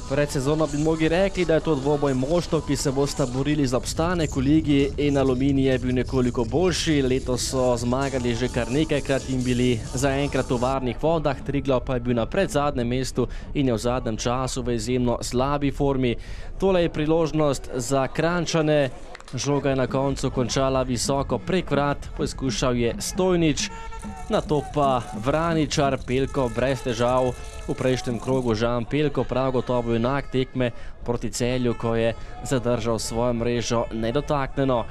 Pred sezono bi mogli rekli, da je to dvoboj moštv, ki se bosta borili za obstanek v ligi, in Aluminij je bil nekoliko boljši. Letos so zmagali že kar nekajkrat in bili zaenkrat v varnih vodah. Triglav pa je bil na predzadnjem mestu in je v zadnjem času v izjemno slabi formi. Tole je priložnost za Kranjčane. Žoga je na koncu končala visoko prek vrat, poskušal je Stojnič, nato pa Vraničar, Pelko brez težav. V prejšnjem krogu Žan Pelko prav gotovo junak tekme proti Celju, ko je zadržal svojo mrežo nedotaknjeno.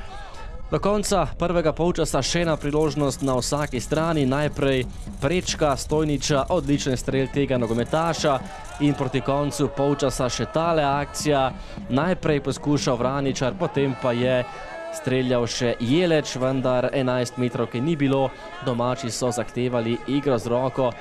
Do konca prvega polčasa še ena priložnost na vsaki strani. Najprej prečka Stojniča, odličen strel tega nogometaša, in proti koncu polčasa še tale akcija. Najprej poskušal Vraničar, potem pa je streljal še Jeleč, vendar 11 metrovke ni bilo. Domači so zahtevali igro z roko.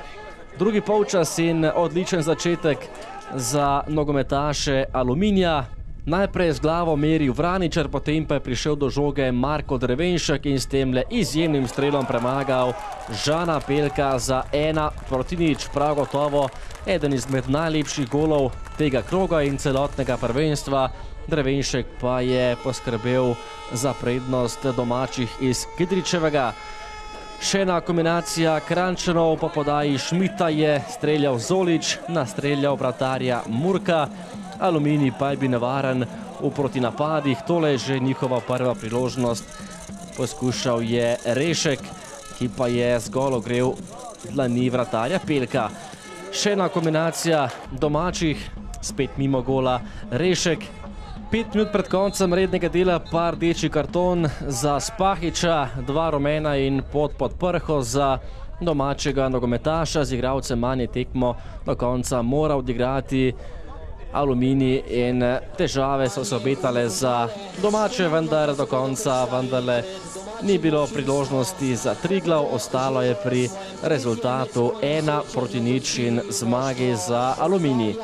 Drugi polčas in odličen začetek za nogometaše Aluminija. Najprej z glavo meril Vraničar, potem pa je prišel do žoge Marko Drevenšek in s temle izjemnim strelom premagal Žana Pelka za 1:0. Prav gotovo eden izmed najlepših golov tega kroga in celotnega prvenstva. Drevenšek pa je poskrbel za prednost domačih iz Kidričevega. Še ena kombinacija Kranjčanov, po podaji Šmita je streljal Zolič, nastreljal vratarja Murka. Aluminij pa je bil nevaren v protinapadih. Tole je že njihova prva priložnost. Poskušal je Rešek, ki pa je zgolj ogrel dlani vratarja Pelka. Še ena kombinacija domačih, spet mimo gola Rešek. 5 minut pred koncem rednega dela pa rdeči karton za Spahiča, 2 rumena in pot pod prho za domačega nogometaša. Z igralcem manj tekmo do konca mora odigrati Aluminij in težave so se obetale za domače, vendar do konca vendarle ni bilo priložnosti za Triglav. Ostalo je pri rezultatu 1:0 in zmagi za Aluminij.